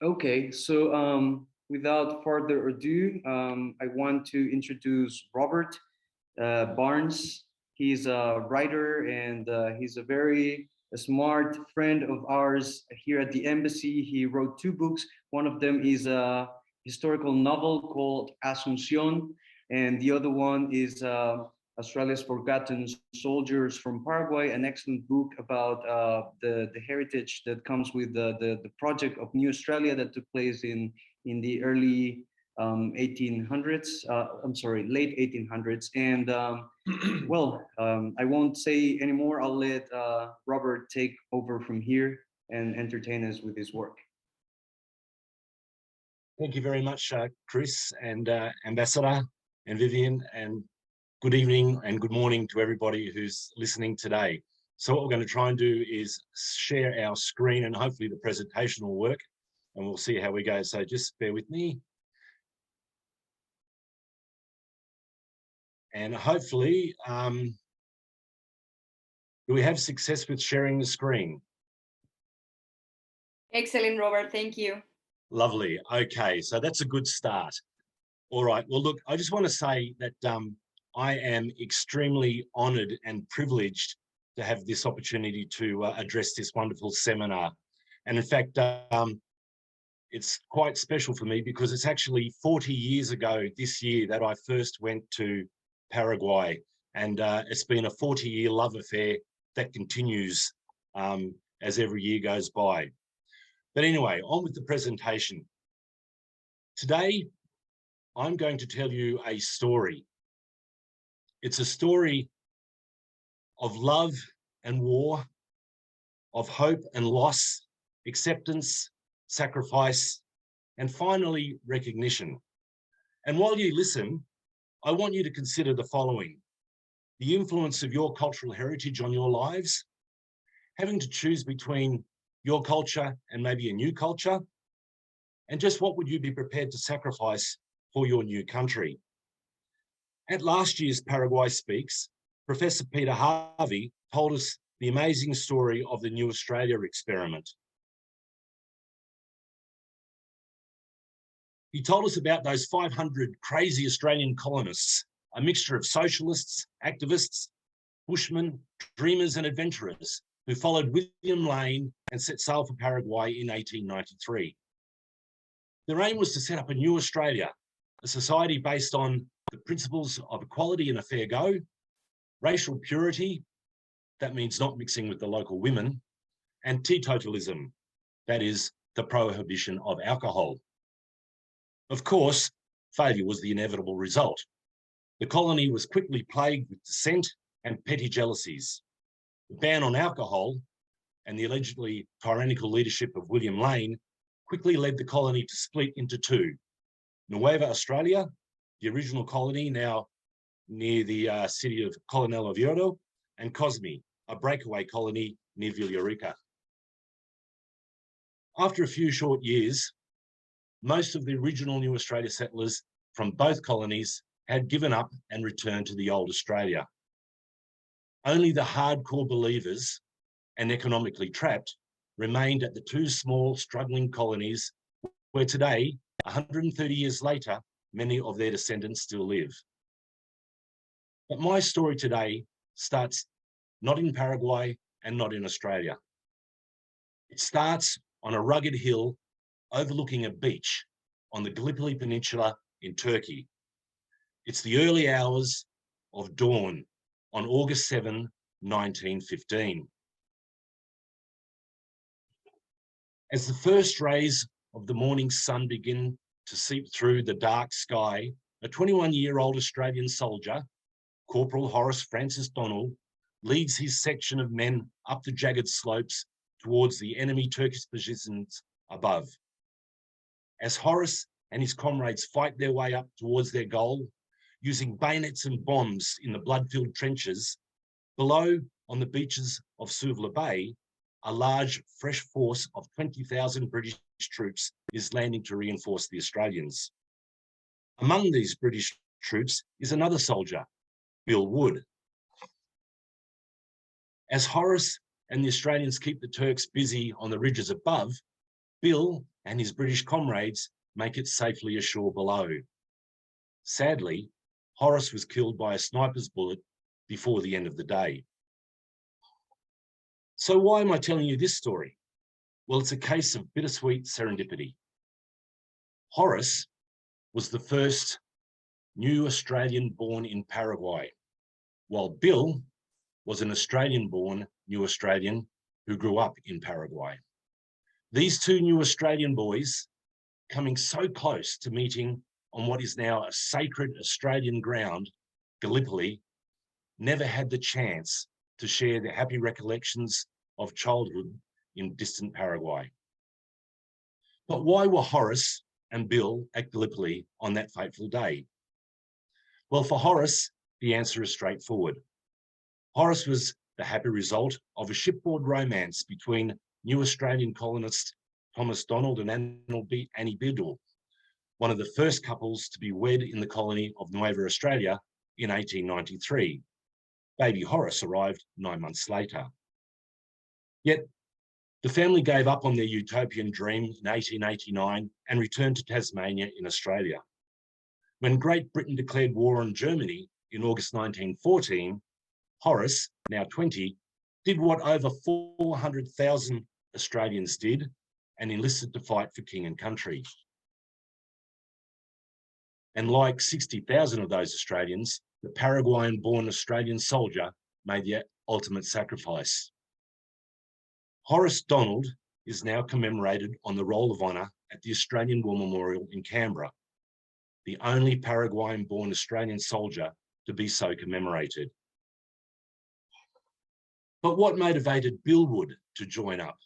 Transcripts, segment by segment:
Okay, so without further ado, I want to introduce Robert Barnes. He's a writer and he's a very smart friend of ours here at the embassy. He wrote two books. One of them is a historical novel called Asuncion, and the other one is Australia's Forgotten Soldiers from Paraguay, an excellent book about the heritage that comes with the project of New Australia that took place in the early 1800s. I'm sorry, late 1800s. And I won't say anymore. I'll let Robert take over from here and entertain us with his work. Thank you very much, Chris and Ambassador and Vivian, and good evening and good morning to everybody who's listening today. So what we're going to try and do is share our screen, and hopefully the presentation will work, and we'll see how we go. So just bear with me. And hopefully, do we have success with sharing the screen? Excellent, Robert. Thank you. Lovely. Okay, so that's a good start. All right. Well, look, I just want to say that I am extremely honoured and privileged to have this opportunity to address this wonderful seminar. And in fact, it's quite special for me because it's actually 40 years ago this year that I first went to Paraguay. And it's been a 40-year love affair that continues as every year goes by. But anyway, on with the presentation. Today, I'm going to tell you a story. It's a story of love and war, of hope and loss, acceptance, sacrifice, and finally, recognition. And while you listen, I want you to consider the following: the influence of your cultural heritage on your lives, having to choose between your culture and maybe a new culture, and just what would you be prepared to sacrifice for your new country. At last year's Paraguay Speaks, Professor Peter Harvey told us the amazing story of the New Australia experiment. He told us about those 500 crazy Australian colonists, a mixture of socialists, activists, bushmen, dreamers and adventurers who followed William Lane and set sail for Paraguay in 1893. Their aim was to set up a new Australia, a society based on the principles of equality and a fair go, racial purity, that means not mixing with the local women, and teetotalism, that is the prohibition of alcohol. Of course, failure was the inevitable result. The colony was quickly plagued with dissent and petty jealousies. The ban on alcohol and the allegedly tyrannical leadership of William Lane quickly led the colony to split into two: Nueva Australia, the original colony now near the city of Coronel Oviedo, and Cosme, a breakaway colony near Villarica. After a few short years, most of the original New Australia settlers from both colonies had given up and returned to the old Australia. Only the hardcore believers and economically trapped remained at the two small, struggling colonies where today, 130 years later, many of their descendants still live. But my story today starts not in Paraguay and not in Australia. It starts on a rugged hill overlooking a beach on the Gallipoli Peninsula in Turkey. It's the early hours of dawn on August 7, 1915. As the first rays of the morning sun begin to seep through the dark sky, a 21-year-old Australian soldier, Corporal Horace Francis Donnell, leads his section of men up the jagged slopes towards the enemy Turkish positions above. As Horace and his comrades fight their way up towards their goal, using bayonets and bombs in the blood-filled trenches, below on the beaches of Suvla Bay, a large, fresh force of 20,000 British troops is landing to reinforce the Australians. Among these British troops is another soldier, Bill Wood. As Horace and the Australians keep the Turks busy on the ridges above, Bill and his British comrades make it safely ashore below. Sadly, Horace was killed by a sniper's bullet before the end of the day. So why am I telling you this story? Well, it's a case of bittersweet serendipity. Horace was the first new Australian born in Paraguay, while Bill was an Australian-born new Australian who grew up in Paraguay. These two new Australian boys, coming so close to meeting on what is now a sacred Australian ground, Gallipoli, never had the chance to share their happy recollections of childhood in distant Paraguay. But why were Horace and Bill at Gallipoli on that fateful day? Well, for Horace, the answer is straightforward. Horace was the happy result of a shipboard romance between new Australian colonists Thomas Donald and Annie Biddle, one of the first couples to be wed in the colony of Nueva Australia in 1893. Baby Horace arrived 9 months later. Yet, the family gave up on their utopian dream in 1889 and returned to Tasmania in Australia. When Great Britain declared war on Germany in August 1914, Horace, now 20, did what over 400,000 Australians did and enlisted to fight for king and country. And like 60,000 of those Australians, the Paraguayan-born Australian soldier made the ultimate sacrifice. Horace Donald is now commemorated on the Roll of Honour at the Australian War Memorial in Canberra, the only Paraguayan-born Australian soldier to be so commemorated. But what motivated Bill Wood to join up?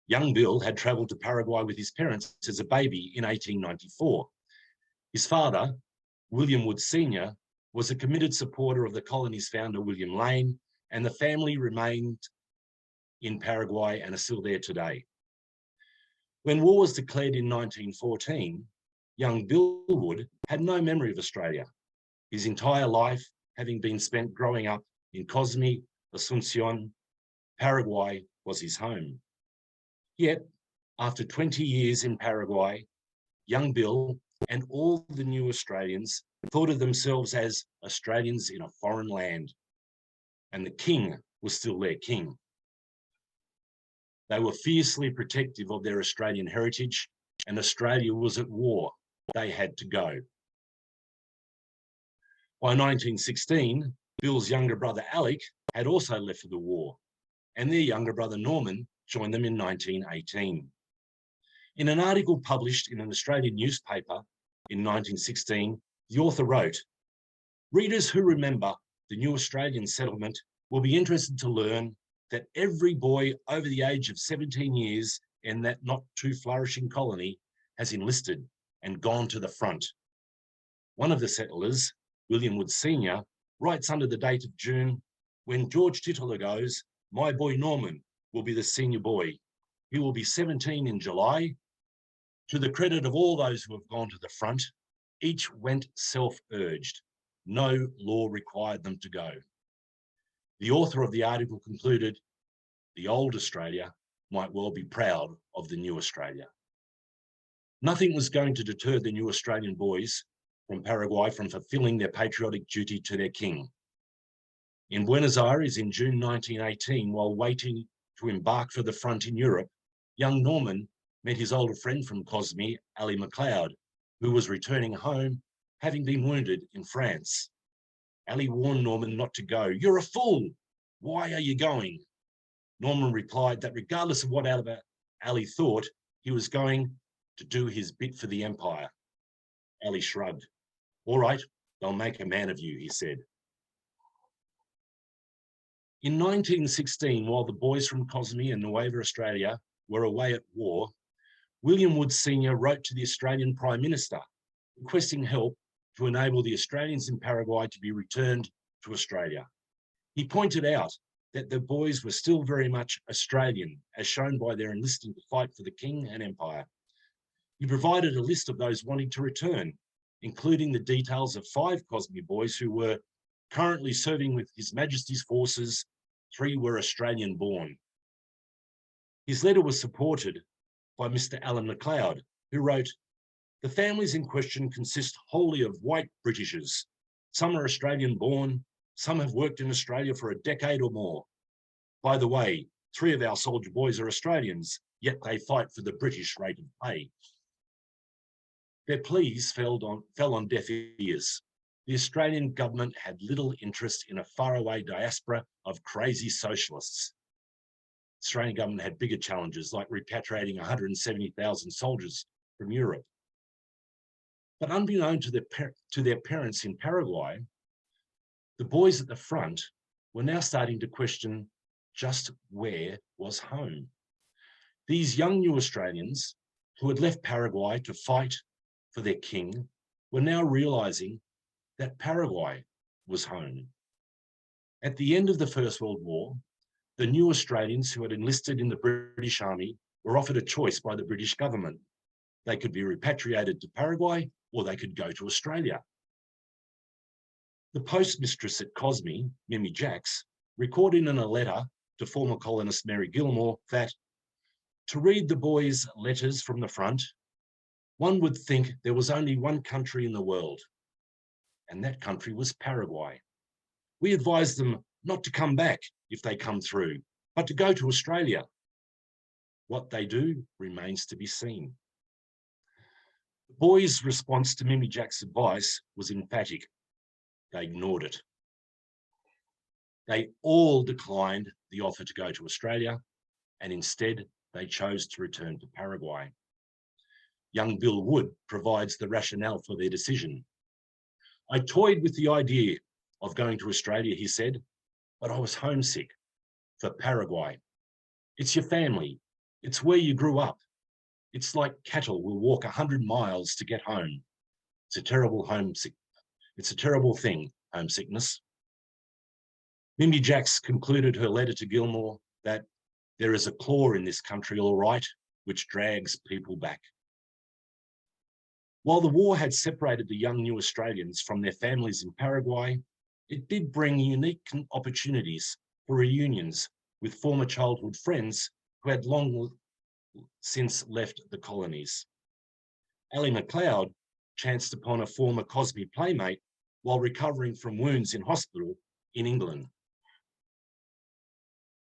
Young Bill had travelled to Paraguay with his parents as a baby in 1894. His father, William Wood Sr., was a committed supporter of the colony's founder, William Lane, and the family remained in Paraguay and are still there today. When war was declared in 1914, young Bill Wood had no memory of Australia, his entire life having been spent growing up in Cosme, Asuncion. Paraguay was his home. Yet, after 20 years in Paraguay, young Bill and all the new Australians thought of themselves as Australians in a foreign land, and the king was still their king. They were fiercely protective of their Australian heritage, and Australia was at war. They had to go. By 1916, Bill's younger brother Alec had also left for the war, and their younger brother Norman joined them in 1918. In an article published in an Australian newspaper in 1916, the author wrote, "Readers who remember the new Australian settlement will be interested to learn that every boy over the age of 17 years in that not too flourishing colony has enlisted and gone to the front." One of the settlers, William Wood Sr., writes under the date of June, "When George Titler goes, my boy Norman will be the senior boy. He will be 17 in July. To the credit of all those who have gone to the front, each went self-urged. No law required them to go." The author of the article concluded, the old Australia might well be proud of the new Australia. Nothing was going to deter the new Australian boys from Paraguay from fulfilling their patriotic duty to their king. In Buenos Aires in June 1918, while waiting to embark for the front in Europe, young Norman met his older friend from Cosme, Ali MacLeod, who was returning home, having been wounded in France. Ali warned Norman not to go. "You're a fool. Why are you going?" Norman replied that regardless of what Ali thought, he was going to do his bit for the empire. Ali shrugged. "All right, they'll make a man of you," he said. In 1916, while the boys from Cosme and Nueva Australia were away at war, William Wood Sr. wrote to the Australian Prime Minister requesting help to enable the Australians in Paraguay to be returned to Australia. He pointed out that the boys were still very much Australian, as shown by their enlisting to fight for the King and Empire. He provided a list of those wanting to return, including the details of 5 Cosme boys who were currently serving with His Majesty's forces. 3 were Australian born. His letter was supported by Mr. Alan MacLeod, who wrote, "The families in question consist wholly of white Britishers. Some are Australian born, some have worked in Australia for a decade or more. By the way, 3 of our soldier boys are Australians, yet they fight for the British rate of pay." Their pleas fell on deaf ears. The Australian government had little interest in a faraway diaspora of crazy socialists. The Australian government had bigger challenges, like repatriating 170,000 soldiers from Europe. But unbeknown to their parents in Paraguay, the boys at the front were now starting to question just where was home. These young new Australians who had left Paraguay to fight for their king were now realizing that Paraguay was home. At the end of the First World War, the new Australians who had enlisted in the British Army were offered a choice by the British government. They could be repatriated to Paraguay or they could go to Australia. The postmistress at Cosme, Mimi Jacks, recorded in a letter to former colonist Mary Gilmore that, to read the boys' letters from the front, one would think there was only one country in the world, and that country was Paraguay. We advised them not to come back if they come through, but to go to Australia. What they do remains to be seen. The boys' response to Mimi Jack's advice was emphatic. They ignored it. They all declined the offer to go to Australia, and instead they chose to return to Paraguay. Young Bill Wood provides the rationale for their decision. "I toyed with the idea of going to Australia," he said, "but I was homesick for Paraguay. It's your family. It's where you grew up. It's like cattle will walk 100 miles to get home. It's a terrible thing, homesickness." Mimi Jacks concluded her letter to Gilmore that there is a claw in this country, all right, which drags people back. While the war had separated the young new Australians from their families in Paraguay, it did bring unique opportunities for reunions with former childhood friends who had long since left the colonies. Ali MacLeod chanced upon a former Cosme playmate while recovering from wounds in hospital in England.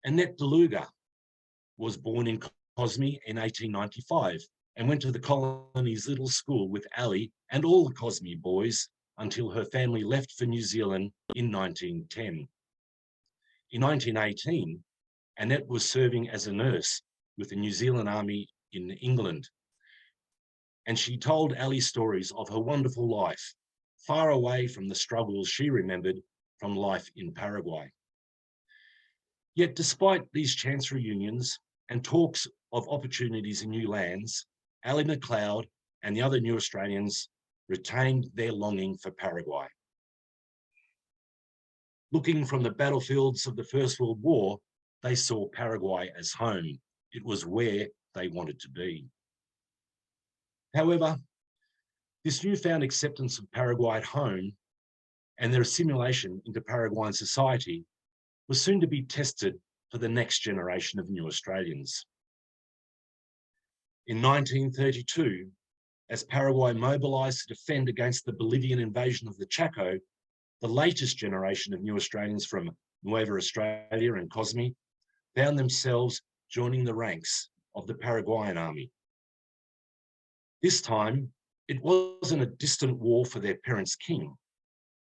Annette DeLuga was born in Cosme in 1895 and went to the colony's little school with Ali and all the Cosme boys until her family left for New Zealand in 1910. In 1918, Annette was serving as a nurse with the New Zealand Army in England, and she told Ali stories of her wonderful life, far away from the struggles she remembered from life in Paraguay. Yet despite these chance reunions and talks of opportunities in new lands, Ali MacLeod and the other new Australians retained their longing for Paraguay. Looking from the battlefields of the First World War, they saw Paraguay as home. It was where they wanted to be. However, this newfound acceptance of Paraguay at home and their assimilation into Paraguayan society was soon to be tested for the next generation of new Australians. In 1932, as Paraguay mobilised to defend against the Bolivian invasion of the Chaco, the latest generation of new Australians from Nueva Australia and Cosme found themselves joining the ranks of the Paraguayan army. This time, it wasn't a distant war for their parents' king.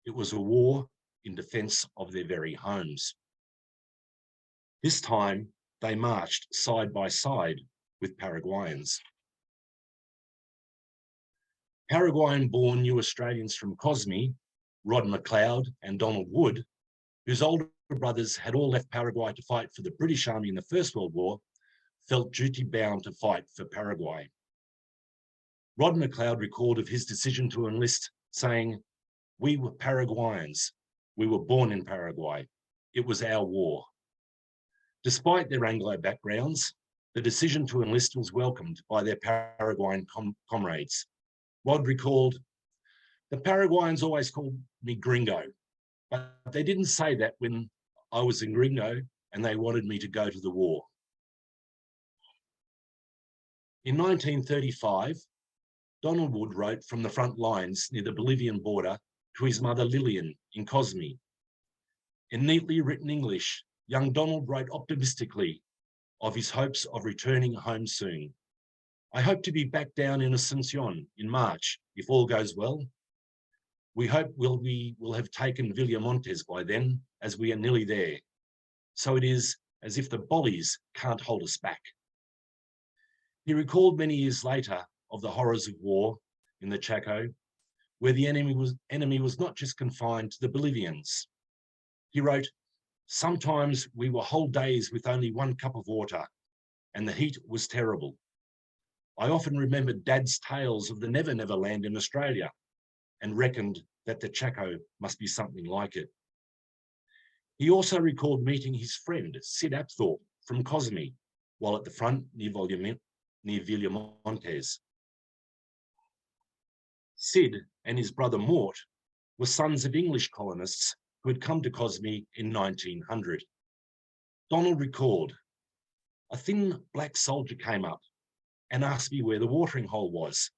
It was a war in defence of their very homes. This time, they marched side by side with Paraguayans. Paraguayan-born new Australians from Cosme, Rod MacLeod and Donald Wood, whose older brothers had all left Paraguay to fight for the British Army in the First World War, felt duty-bound to fight for Paraguay. Rod MacLeod recalled of his decision to enlist, saying, "We were Paraguayans. We were born in Paraguay. It was our war." Despite their Anglo backgrounds, the decision to enlist was welcomed by their Paraguayan comrades. Rod recalled, "The Paraguayans always called me gringo, but they didn't say that when I was in gringo and they wanted me to go to the war." In 1935, Donald Wood wrote from the front lines near the Bolivian border to his mother Lillian in Cosme. In neatly written English, young Donald wrote optimistically of his hopes of returning home soon. I hope to be back down in Asuncion in March, if all goes well. We hope we will have taken Villamontes by then, as we are nearly there. So it is as if the bollies can't hold us back. He recalled many years later of the horrors of war in the Chaco, where the enemy was not just confined to the Bolivians. He wrote, "Sometimes we were whole days with only one cup of water, and the heat was terrible. I often remembered Dad's tales of the Never Never Land in Australia and reckoned that the Chaco must be something like it." He also recalled meeting his friend, Sid Apthorpe from Cosme, while at the front near Villamontes. Sid and his brother Mort were sons of English colonists who had come to Cosme in 1900. Donald recalled, "A thin black soldier came up and asked me where the watering hole was.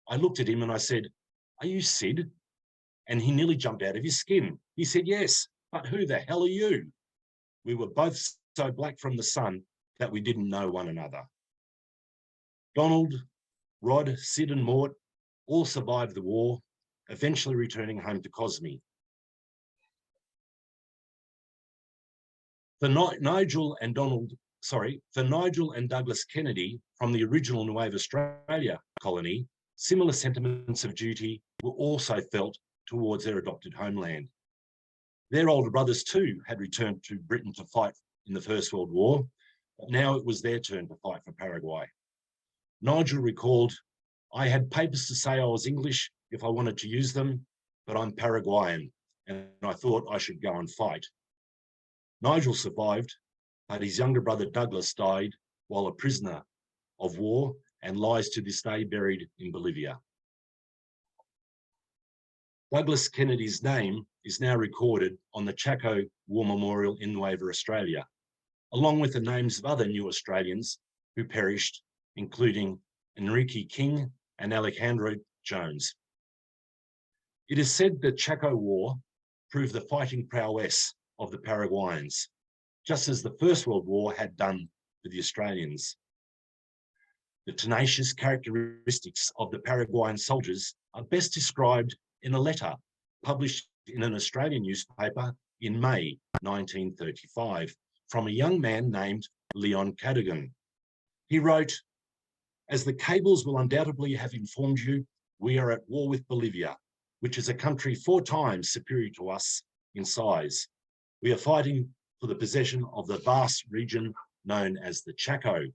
I looked at him and I said, 'Are you Sid?' And he nearly jumped out of his skin. He said, 'Yes, but who the hell are you?' We were both so black from the sun that we didn't know one another." Donald, Rod, Sid and Mort all survived the war, eventually returning home to Cosme. For Nigel and Douglas Kennedy from the original Nueva Australia colony, similar sentiments of duty were also felt towards their adopted homeland. Their older brothers too had returned to Britain to fight in the First World War, but now it was their turn to fight for Paraguay. Nigel recalled, "I had papers to say I was English if I wanted to use them, but I'm Paraguayan, and I thought I should go and fight." Nigel survived, but his younger brother Douglas died while a prisoner of war and lies to this day buried in Bolivia. Douglas Kennedy's name is now recorded on the Chaco War Memorial in Nueva Australia, along with the names of other new Australians who perished, including Enrique King and Alejandro Jones. It is said the Chaco War proved the fighting prowess of the Paraguayans, just as the First World War had done for the Australians. The tenacious characteristics of the Paraguayan soldiers are best described in a letter published in an Australian newspaper in May 1935 from a young man named Leon Cadogan. He wrote, "As the cables will undoubtedly have informed you, we are at war with Bolivia, which is a country 4 times superior to us in size. We are fighting for the possession of the vast region known as the Chaco.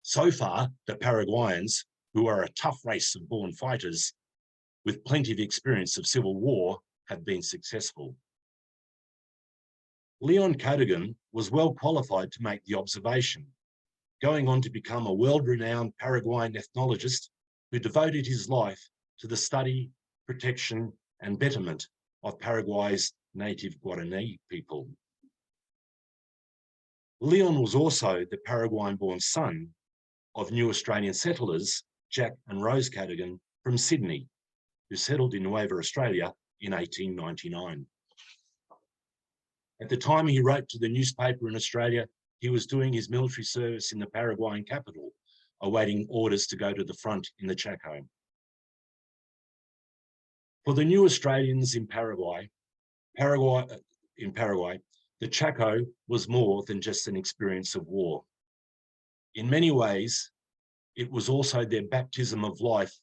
So far, the Paraguayans, who are a tough race of born fighters, with plenty of experience of civil war, have been successful." Leon Cadogan was well qualified to make the observation, going on to become a world-renowned Paraguayan ethnologist who devoted his life to the study, protection, and betterment of Paraguay's native Guarani people. Leon was also the Paraguayan-born son of new Australian settlers, Jack and Rose Cadogan from Sydney, who settled in Nueva Australia in 1899. At the time he wrote to the newspaper in Australia, he was doing his military service in the Paraguayan capital, awaiting orders to go to the front in the Chaco. For the new Australians in Paraguay, the Chaco was more than just an experience of war. In many ways, it was also their baptism of life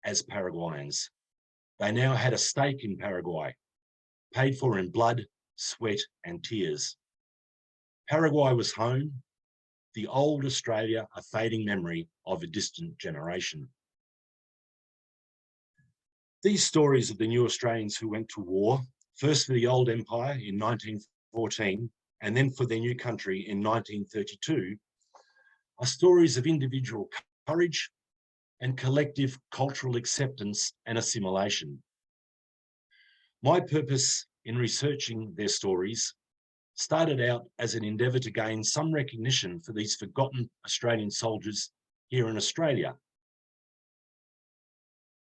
as Paraguayans. They now had a stake in Paraguay, paid for in blood, sweat, and tears. Paraguay was home, the old Australia a fading memory of a distant generation. These stories of the new Australians who went to war, first for the old empire in 1914, and then for their new country in 1932, are stories of individual courage and collective cultural acceptance and assimilation. My purpose in researching their stories started out as an endeavour to gain some recognition for these forgotten Australian soldiers here in Australia.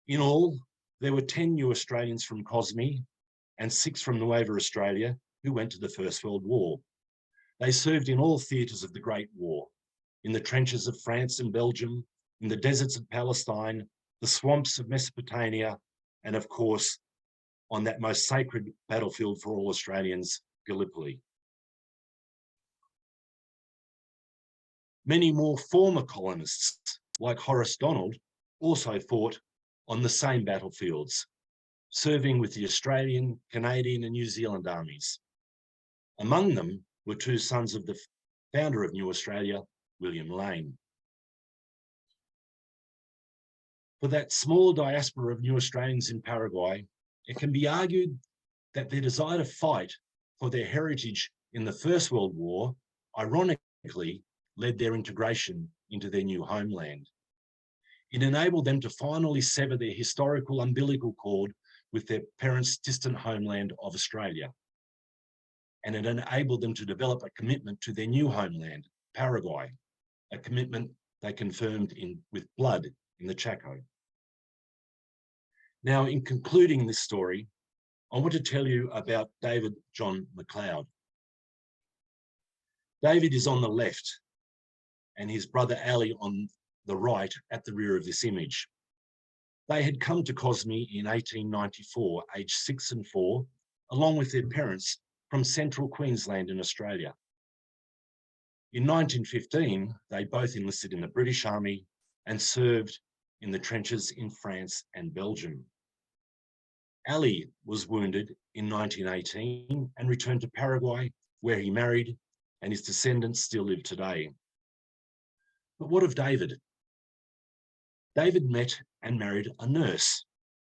In all, there were 10 new Australians from COSME and 6 from Nueva Australia who went to the First World War. They served in all theatres of the Great War, in the trenches of France and Belgium, in the deserts of Palestine, the swamps of Mesopotamia, and of course, on that most sacred battlefield for all Australians, Gallipoli. Many more former colonists, like Horace Donald, also fought on the same battlefields, serving with the Australian, Canadian, and New Zealand armies. Among them were 2 sons of the founder of New Australia, William Lane. For that small diaspora of New Australians in Paraguay, it can be argued that their desire to fight for their heritage in the First World War, ironically, led their integration into their new homeland. It enabled them to finally sever their historical umbilical cord with their parents' distant homeland of Australia. And it enabled them to develop a commitment to their new homeland, Paraguay, a commitment they confirmed with blood in the Chaco. Now, in concluding this story, I want to tell you about David John McLeod. David is on the left and his brother Ali on the right at the rear of this image. They had come to COSME in 1894, aged 6 and 4, along with their parents from central Queensland in Australia. In 1915, they both enlisted in the British Army and served in the trenches in France and Belgium. Ali was wounded in 1918 and returned to Paraguay, where he married, and his descendants still live today. But what of David? David met and married a nurse,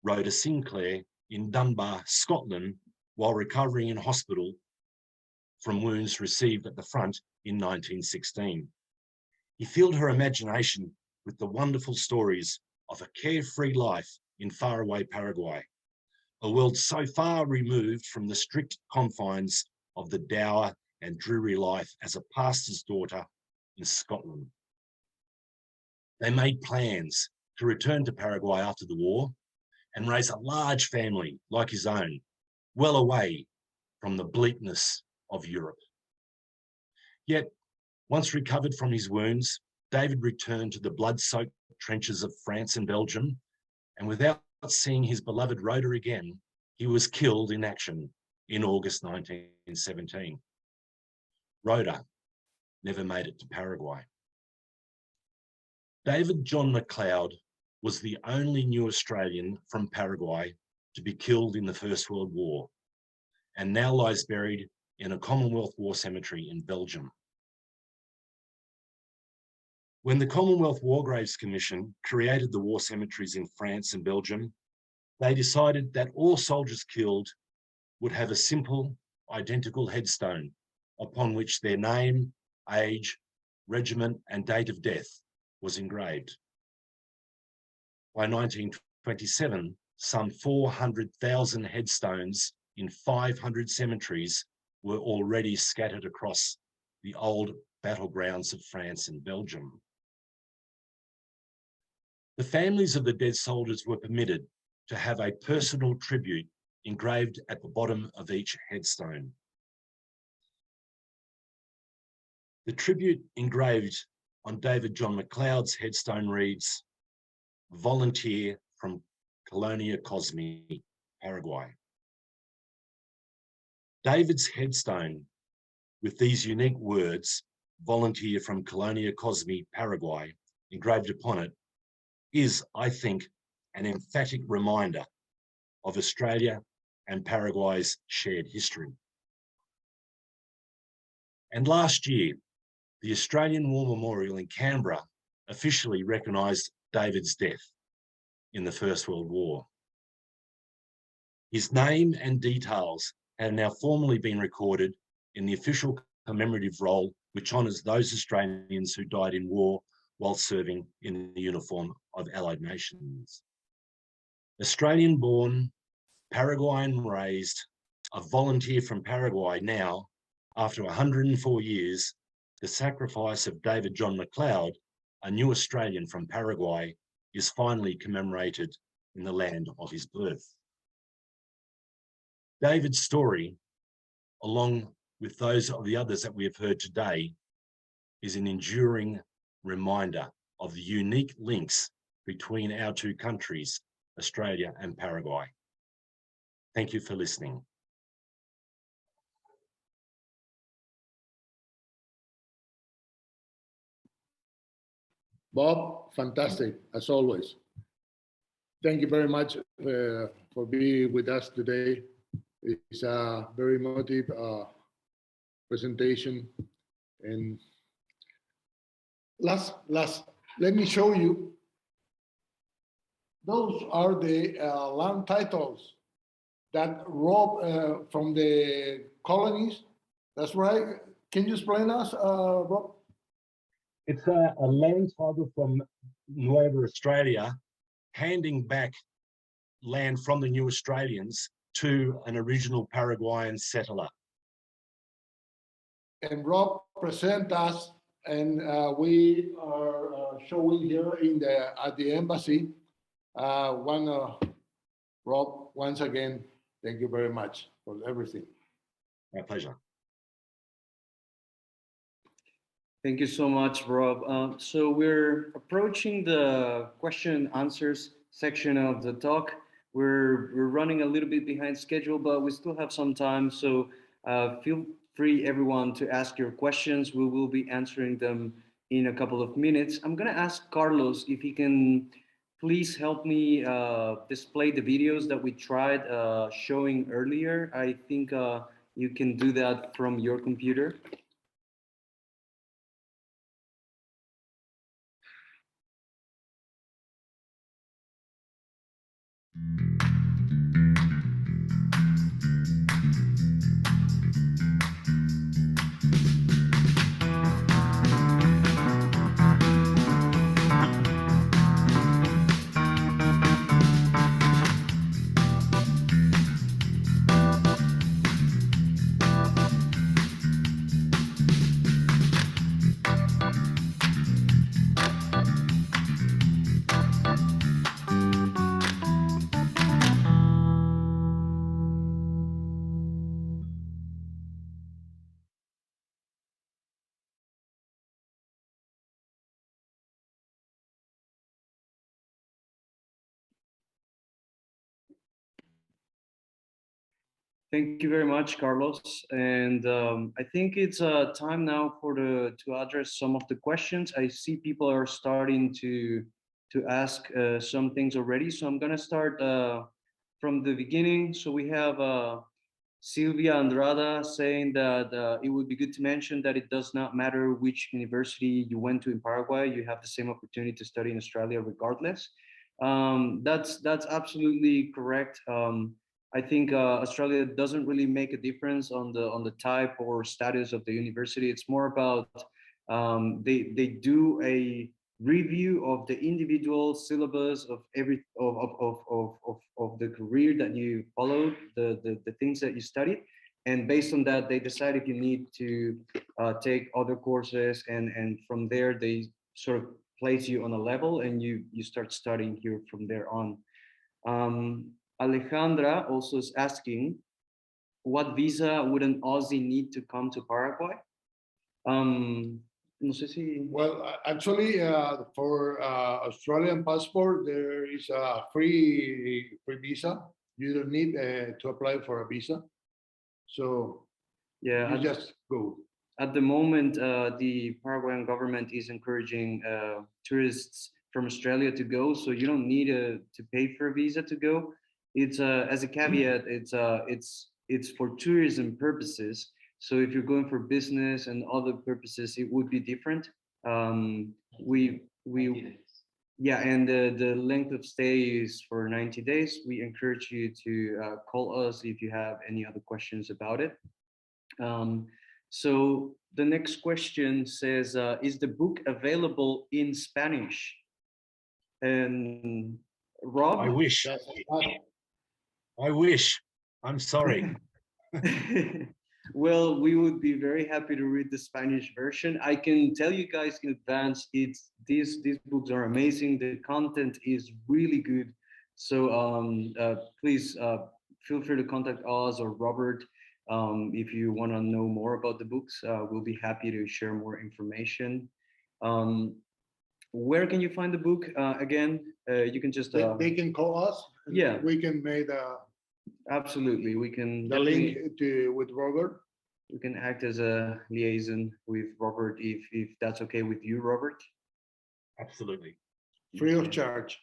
Rhoda Sinclair, in Dunbar, Scotland, while recovering in hospital from wounds received at the front in 1916. He filled her imagination with the wonderful stories of a carefree life in faraway Paraguay, a world so far removed from the strict confines of the dour and dreary life as a pastor's daughter in Scotland. They made plans to return to Paraguay after the war and raise a large family like his own, well away from the bleakness of Europe. Yet, once recovered from his wounds, David returned to the blood-soaked trenches of France and Belgium, and without seeing his beloved Rhoda again, he was killed in action in August 1917. Rhoda never made it to Paraguay. David John McLeod was the only new Australian from Paraguay to be killed in the First World War, and now lies buried in a Commonwealth War cemetery in Belgium. When the Commonwealth War Graves Commission created the war cemeteries in France and Belgium, they decided that all soldiers killed would have a simple, identical headstone upon which their name, age, regiment, and date of death was engraved. By 1927, some 400,000 headstones in 500 cemeteries were already scattered across the old battlegrounds of France and Belgium. The families of the dead soldiers were permitted to have a personal tribute engraved at the bottom of each headstone. The tribute engraved on David John McLeod's headstone reads, "Volunteer from Colonia COSME, Paraguay." David's headstone with these unique words, "Volunteer from Colonia COSME, Paraguay," engraved upon it, is, I think, an emphatic reminder of Australia and Paraguay's shared history. And last year, the Australian War Memorial in Canberra officially recognised David's death in the First World War. His name and details have now formally been recorded in the official commemorative roll, which honours those Australians who died in war while serving in the uniform of Allied nations. Australian-born, Paraguayan-raised, a volunteer from Paraguay now, after 104 years, the sacrifice of David John McLeod, a new Australian from Paraguay is finally commemorated in the land of his birth. David's story, along with those of the others that we have heard today, is an enduring reminder of the unique links between our two countries, Australia and Paraguay. Thank you for listening. Bob, fantastic, as always. Thank you very much for being with us today. It's a very emotive presentation. And let me show you. Those are the land titles that Rob from the colonies. That's right. Can you explain us, Rob? It's a land title from Nueva Australia, handing back land from the New Australians to an original Paraguayan settler. And Rob present us, and we are showing here at the embassy. Rob, once again, thank you very much for everything. My pleasure. Thank you so much, Rob. So we're approaching the question and answers section of the talk. We're running a little bit behind schedule, but we still have some time. So feel free, everyone, to ask your questions. We will be answering them in a couple of minutes. I'm going to ask Carlos if he can please help me display the videos that we tried showing earlier. I think you can do that from your computer. Thank you very much, Carlos. And I think it's time now to address some of the questions. I see people are starting to ask some things already. So I'm gonna start from the beginning. So we have Silvia Andrada saying that it would be good to mention that it does not matter which university you went to in Paraguay, you have the same opportunity to study in Australia regardless. That's absolutely correct. I think Australia doesn't really make a difference on the type or status of the university. It's more about they do a review of the individual syllabus of of the career that you followed, the things that you studied, and based on that they decide if you need to take other courses, and from there they sort of place you on a level and you start studying here from there on. Alejandra also is asking, what visa would an Aussie need to come to Paraguay? No sé si... Well, actually, for Australian passport, there is a free visa. You don't need to apply for a visa. So yeah, you just go. At the moment, the Paraguayan government is encouraging tourists from Australia to go, so you don't need to pay for a visa to go. It's as a caveat, it's for tourism purposes. So if you're going for business and other purposes, it would be different. We yeah, and the length of stay is for 90 days. We encourage you to call us if you have any other questions about it. So the next question says, is the book available in Spanish? And Rob? I wish. I wish. I'm sorry. Well, we would be very happy to read the Spanish version. I can tell you guys in advance, these books are amazing. The content is really good. So please feel free to contact us or Robert if you want to know more about the books. We'll be happy to share more information. Um, where can you find the book again? You can just They can call us. And yeah. we can make absolutely. We can the link to with Robert. we can act as a liaison with Robert if that's okay with you, Robert. Absolutely. Free of charge.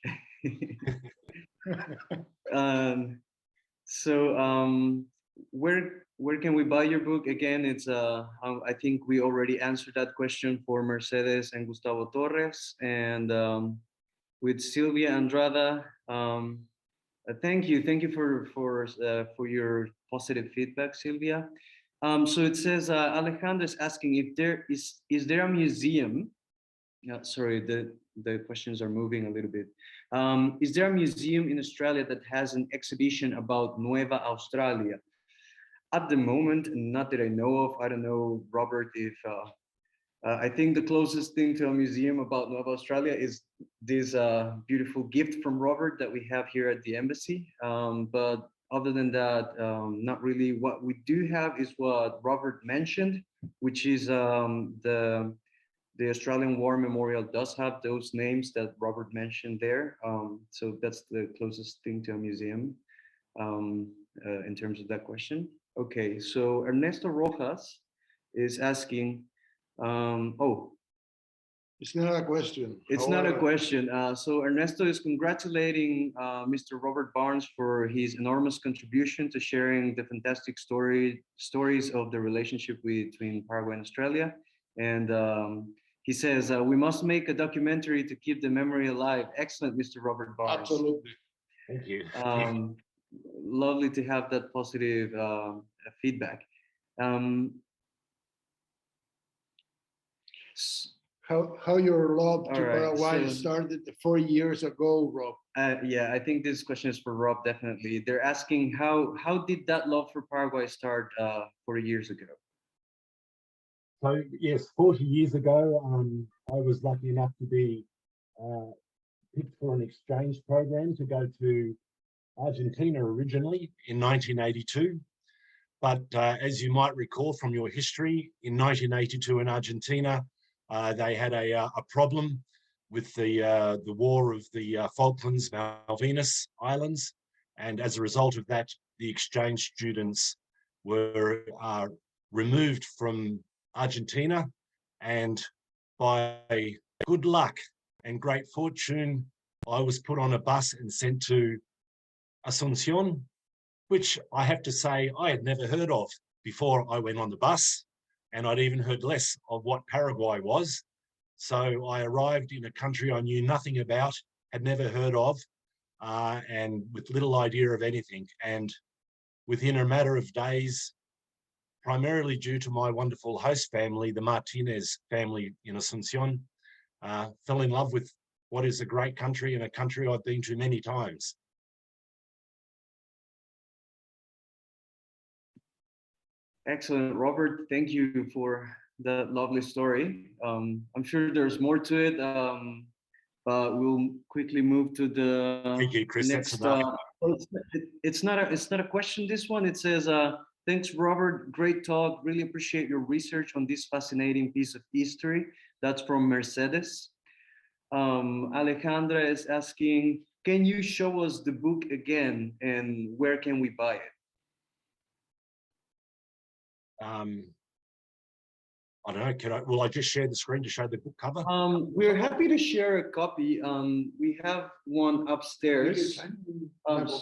um, so where can we buy your book? Again, it's I think we already answered that question for Mercedes and Gustavo Torres, and with Silvia Andrada. Thank you for your positive feedback, Silvia. So it says Alejandro is asking if is there a museum. Sorry, the questions are moving a little bit. Is there a museum in Australia that has an exhibition about Nueva Australia? At the moment, not that I know of. I don't know, Robert, if I think the closest thing to a museum about Nova Australia is this beautiful gift from Robert that we have here at the embassy. But other than that, not really. What we do have is what Robert mentioned, which is the Australian War Memorial does have those names that Robert mentioned there. So that's the closest thing to a museum in terms of that question. Okay, so Ernesto Rojas is asking, oh, It's not a question. it's not a question. So Ernesto is congratulating Mr. Robert Barnes for his enormous contribution to sharing the fantastic stories of the relationship between Paraguay and Australia. And he says, we must make a documentary to keep the memory alive. Excellent, Mr. Robert Barnes. Absolutely. Thank you. Lovely to have that positive feedback. How your love to right, Paraguay so- started 4 years ago, Rob. Yeah, I think this question is for Rob, definitely. They're asking how did that love for Paraguay start 40 years ago? So yes, 40 years ago, I was lucky enough to be picked for an exchange program to go to Argentina originally in 1982. But as you might recall from your history, in 1982 in Argentina, they had a problem with the war of the Falklands, Malvinas Islands. And as a result of that, the exchange students were removed from Argentina, and by good luck and great fortune, I was put on a bus and sent to Asuncion, which I have to say I had never heard of before I went on the bus, and I'd even heard less of what Paraguay was. So I arrived in a country I knew nothing about, had never heard of, and with little idea of anything. And within a matter of days, primarily due to my wonderful host family, the Martinez family in Asuncion, fell in love with what is a great country and a country I've been to many times. Excellent, Robert. Thank you for that lovely story. I'm sure there's more to it, but we'll quickly move to the Thank you, Chris. next. Well, It's not a question. This one, it says, "Thanks, Robert. Great talk. Really appreciate your research on this fascinating piece of history." That's from Mercedes. Alejandra is asking, "Can you show us the book again, and where can we buy it?" I don't know, will I just share the screen to show the book cover? We're happy to share a copy. We have one upstairs.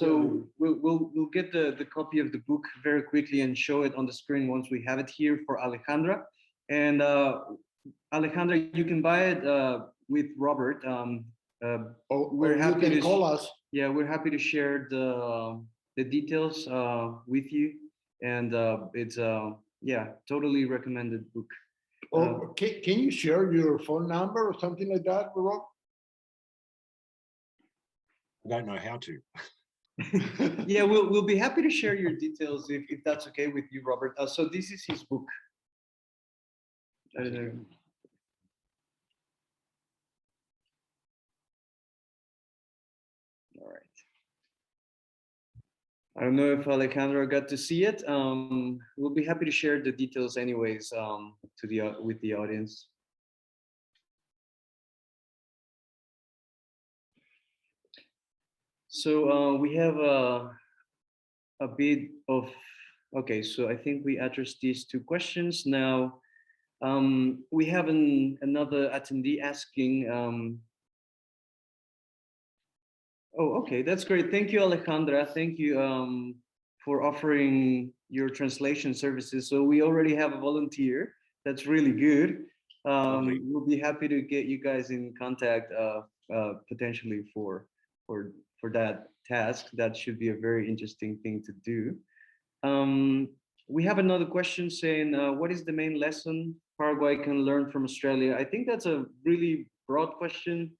So we'll get the copy of the book very quickly and show it on the screen once we have it here for Alejandra. And Alejandra, you can buy it with Robert. We're happy to call us. Yeah, we're happy to share the details with you. And it's yeah, totally recommended book. Or can you share your phone number or something like that, Rob? I don't know how to. Yeah, we'll be happy to share your details if that's okay with you, Robert. So this is his book. I don't know. All right. I don't know if Alejandro got to see it. We'll be happy to share the details anyways to the with the audience. So we have a bit of, okay, so I think we addressed these two questions. Now we have another attendee asking, oh, okay, that's great. Thank you, Alejandra. Thank you for offering your translation services. So we already have a volunteer. That's really good. We'll be happy to get you guys in contact potentially for that task. That should be a very interesting thing to do. We have another question saying, what is the main lesson Paraguay can learn from Australia? I think that's a really broad question.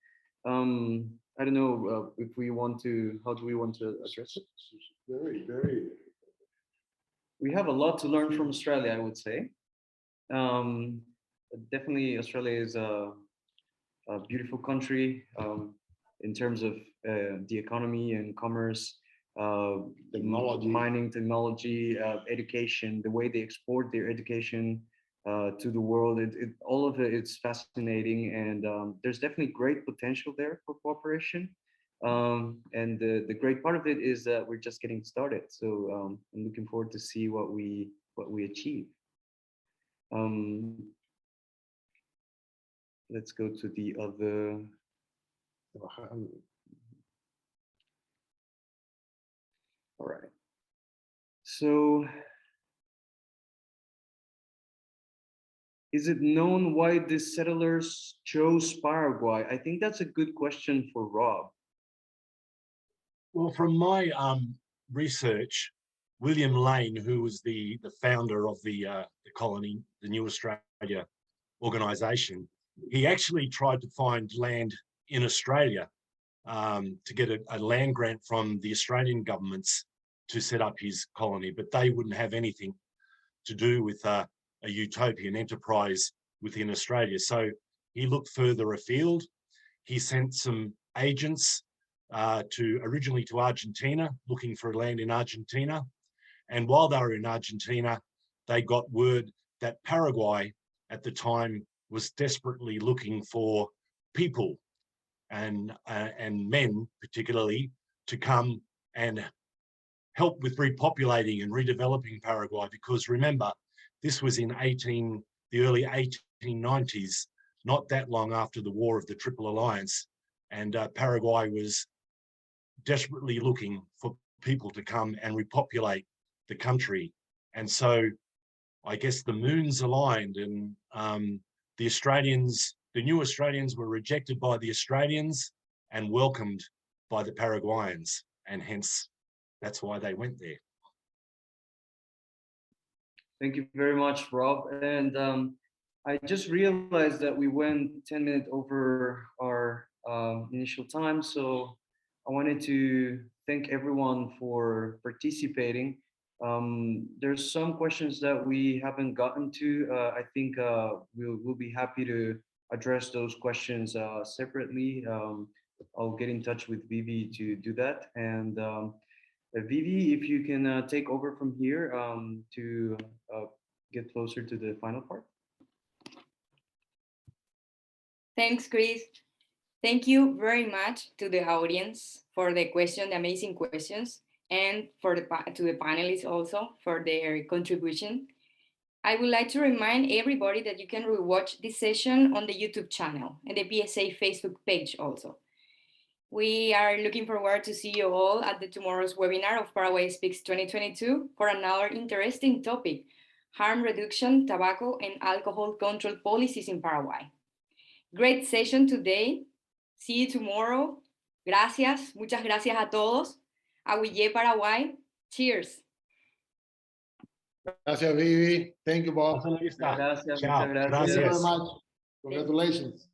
I don't know if we want to, how do we want to address it? Very, very. We have a lot to learn from Australia, I would say. Definitely, Australia is a beautiful country in terms of the economy and commerce, the mining technology, education, the way they export their education to the world. All of it, it's fascinating, and there's definitely great potential there for cooperation. And the great part of it is that we're just getting started. So I'm looking forward to see what we achieve. Let's go to the other. All right. So, is it known why the settlers chose Paraguay? I think that's a good question for Rob. Well, from my research, William Lane, who was the founder of the colony, the New Australia organisation, he actually tried to find land in Australia to get a land grant from the Australian governments to set up his colony, but they wouldn't have anything to do with a utopian enterprise within Australia. So he looked further afield. He sent some agents originally to Argentina, looking for land in Argentina. And while they were in Argentina, they got word that Paraguay at the time was desperately looking for people and men particularly to come and help with repopulating and redeveloping Paraguay, because remember, this was in the early 1890s, not that long after the War of the Triple Alliance, and Paraguay was desperately looking for people to come and repopulate the country. And so I guess the moons aligned, and the new Australians were rejected by the Australians and welcomed by the Paraguayans, and hence that's why they went there. Thank you very much, Rob. And I just realized that we went 10 minutes over our initial time. So I wanted to thank everyone for participating. There's some questions that we haven't gotten to. I think we'll be happy to address those questions separately. I'll get in touch with Vivi to do that. And Vivi, if you can take over from here to get closer to the final part. Thanks, Chris. Thank you very much to the audience for the amazing questions, and to the panelists also for their contribution. I would like to remind everybody that you can rewatch this session on the YouTube channel and the PSA Facebook page also. We are looking forward to see you all at tomorrow's webinar of Paraguay Speaks 2022 for another interesting topic: harm reduction, tobacco, and alcohol control policies in Paraguay. Great session today. See you tomorrow. Gracias. Muchas gracias a todos. Aguillé Paraguay. Cheers. Gracias, Vivi. Thank you, Bob. Gracias, Ciao. muchas gracias. Thank you very Gracias. much. Congratulations.